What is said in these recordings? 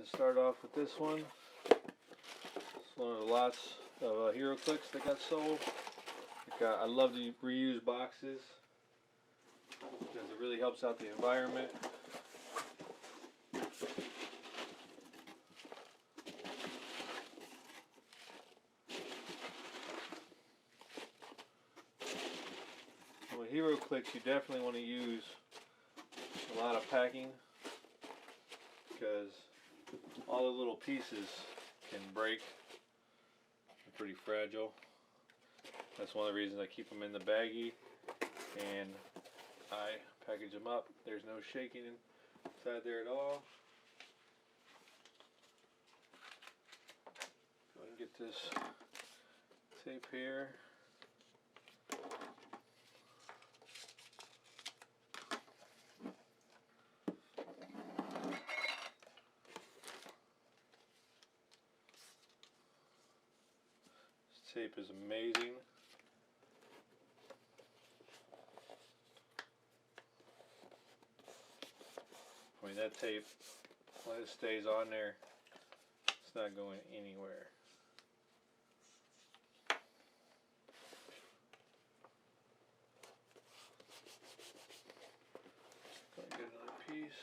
to start off with this one. It's one of the lots of HeroClix that got sold. I love to reuse boxes because it really helps out the environment. With HeroClix, you definitely want to use a lot of packing because all the little pieces can break. They're pretty fragile. That's one of the reasons I keep them in the baggie and I package them up. There's no shaking inside there at all. Go ahead and get this tape here. This tape is amazing. I mean, that tape, when it stays on there, it's not going anywhere. Go and get another piece.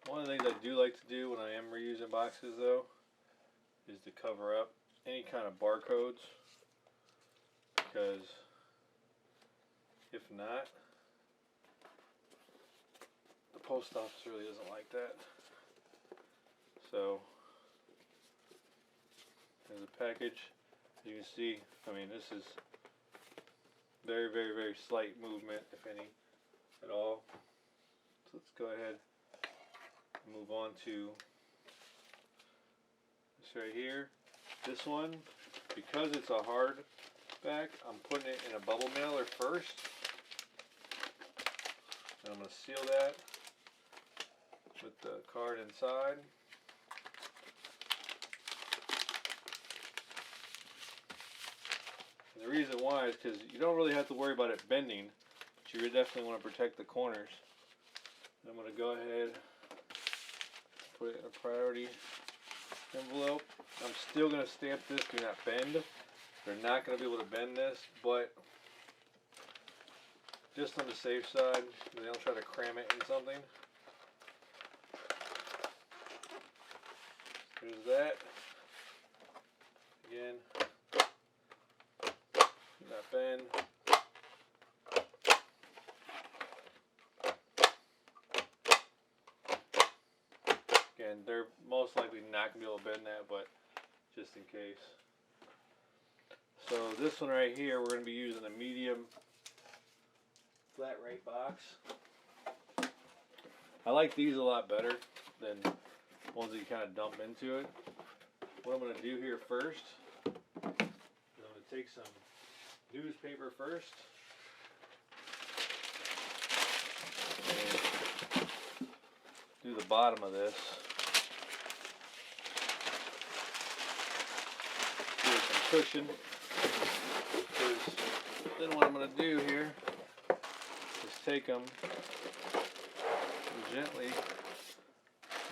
One of the things I do like to do when I am reusing boxes, though, is to cover up any kind of barcodes, because if not, the post office really doesn't like that. So there's a package. As you can see, I mean, this is very, very, very slight movement, if any at all. So let's go ahead and move on to this right here. This one, because it's a hardback, I'm putting it in a bubble mailer first. And I'm going to seal that with the card inside. And the reason why is because you don't really have to worry about it bending, but you definitely want to protect the corners. And I'm going to go ahead and put it in a priority envelope. I'm still going to stamp this do not bend. They're not going to be able to bend this, but just on the safe side, they don't try to cram it in something. There's that. Again, do not bend. Again, they're most likely not going to be able to bend that, but just in case. So this one right here, we're going to be using a medium flat rate box. I like these a lot better than ones that you kind of dump into it. What I'm going to do here first is I'm going to take some newspaper first and do the bottom of this. Give it some cushion, because then what I'm going to do here is take them and gently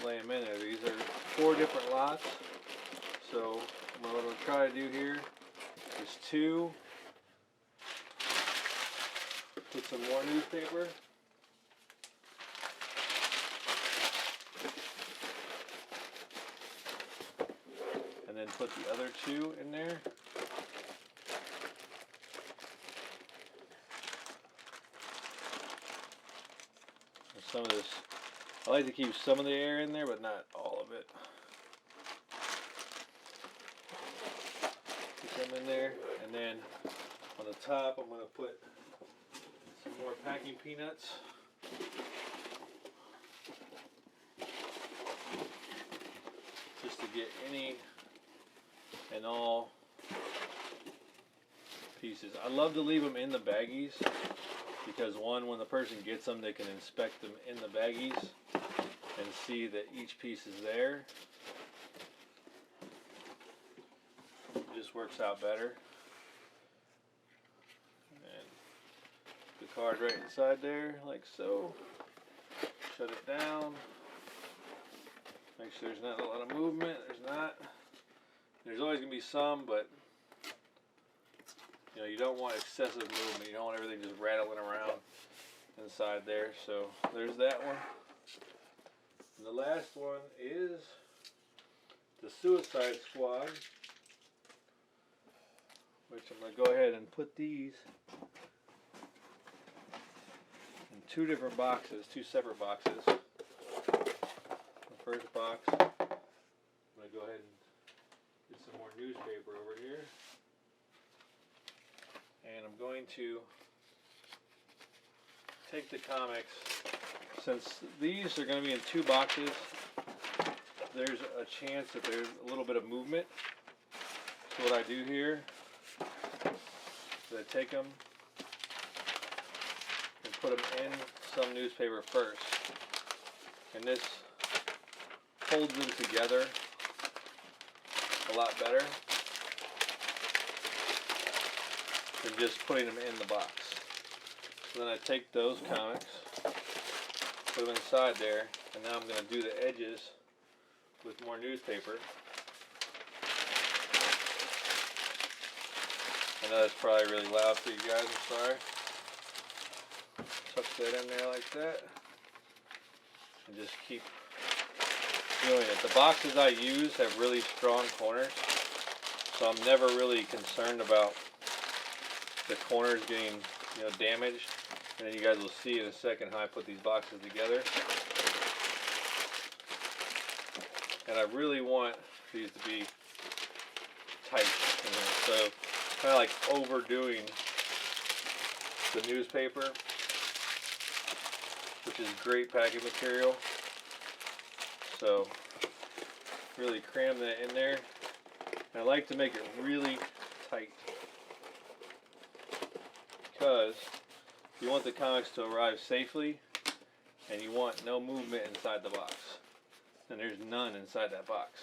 lay them in there. These are 4 different lots, so what I'm going to try to do here is 2, put some more newspaper, and then put the other 2 in there. And some of this, I like to keep some of the air in there, but not all of it. Put them in there, and then on the top I'm going to put some more packing peanuts. Just to get any and all pieces. I love to leave them in the baggies because one, when the person gets them, they can inspect them in the baggies and see that each piece is there. It just works out better. And the card right inside there, like so. shut it down. Make sure there's not a lot of movement. There's not. There's always going to be some, but you know, you don't want excessive movement. You don't want everything just rattling around inside there. So there's that one. And the last one is the Suicide Squad, which I'm going to go ahead and put these in two different boxes, two separate boxes. The first box, I'm going to go ahead and get some more newspaper over here. And I'm going to take the comics. Since these are going to be in two boxes, there's a chance that there's a little bit of movement. So what I do here is I take them and put them in some newspaper first. And this holds them together a lot better than just putting them in the box. So then I take those comics, put them inside there, and now I'm going to do the edges with more newspaper. I know that's probably really loud for you guys, I'm sorry. Tuck that in there like that. And just keep doing it. The boxes I use have really strong corners, so I'm never really concerned about the corners getting, you know, damaged. And then you guys will see in a second how I put these boxes together. And I really want these to be tight in here. So kind of like overdoing the newspaper, which is great packing material. So really cram that in there. And I like to make it really tight, because you want the comics to arrive safely, and you want no movement inside the box. And there's none inside that box.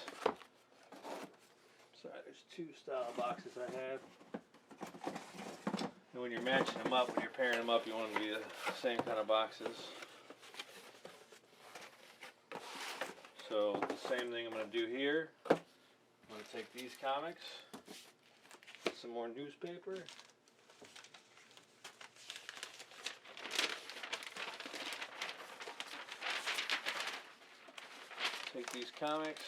Sorry, there's two style boxes I have. And when you're matching them up, when you're pairing them up, you want them to be the same kind of boxes. So the same thing I'm going to do here. I'm going to take these comics, get some more newspaper. Take these comics,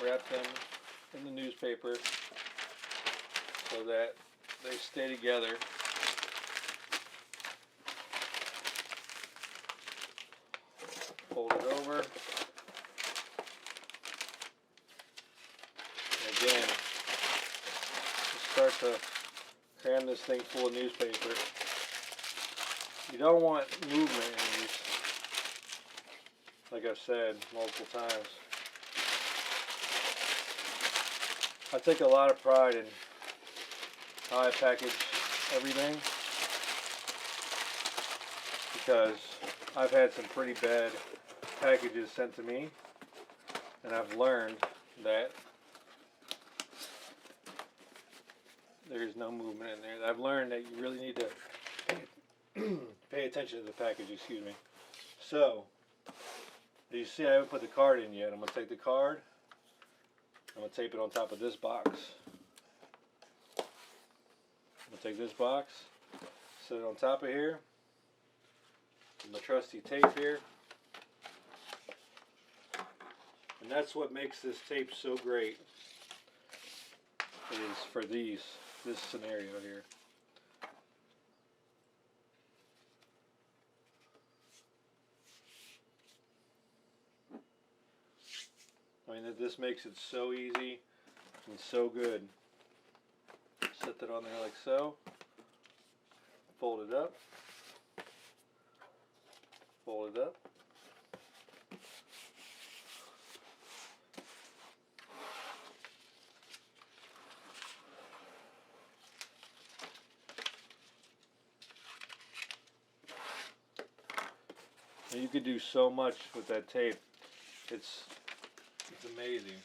wrap them in the newspaper so that they stay together. Fold it over. And again, just start to cram this thing full of newspaper. You don't want movement in these, like I've said multiple times. I take a lot of pride in how I package everything, because I've had some pretty bad packages sent to me, and I've learned that there's no movement in there. I've learned that you really need to pay attention to the package, excuse me. So, as you see, I haven't put the card in yet. I'm going to take the card, I'm going to tape it on top of this box. I'm going to take this box, set it on top of here, my trusty tape here. And that's what makes this tape so great, is for this scenario here. I mean, this makes it so easy and so good. Set that on there like so. Fold it up. Fold it up. And you could do so much with that tape. It's amazing,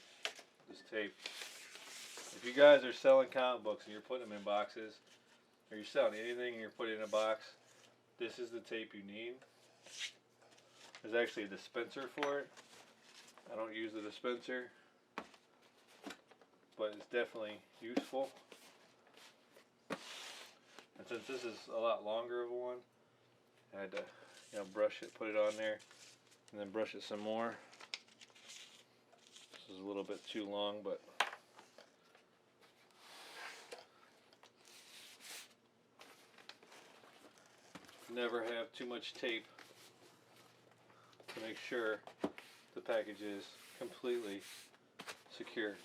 this tape. If you guys are selling comic books and you're putting them in boxes, or you're selling anything and you're putting it in a box, this is the tape you need. There's actually a dispenser for it. I don't use the dispenser, but it's definitely useful. And since this is a lot longer of a one, I had to, brush it, put it on there, and then brush it some more. This is a little bit too long, but never have too much tape to make sure the package is completely secure.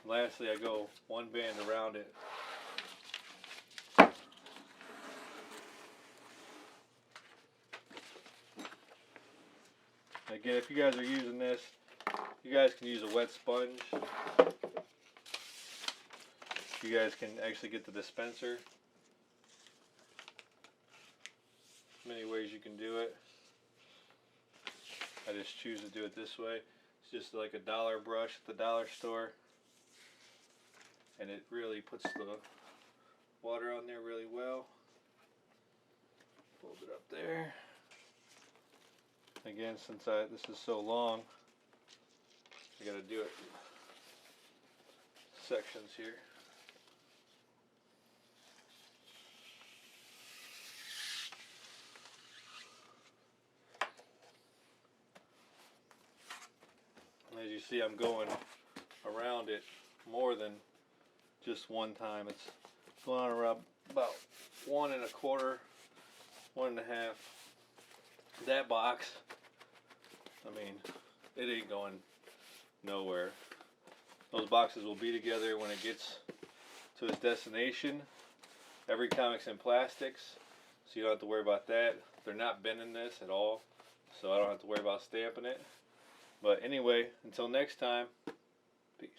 Lastly, I go one band around it. Again, if you guys are using this, you guys can use a wet sponge. You guys can actually get the dispenser. Many ways you can do it. I just choose to do it this way. It's just like a dollar brush at the dollar store, and it really puts the water on there really well. Fold it up there. Again, since this is so long, I gotta do it in sections here. As you see, I'm going around it more than just one time. It's going around about 1 1/4, 1 1/2. That box, I mean, it ain't going nowhere. Those boxes will be together when it gets to its destination. Every comic's in plastics, so you don't have to worry about that. They're not bending this at all, so I don't have to worry about stamping it. But anyway, until next time, peace.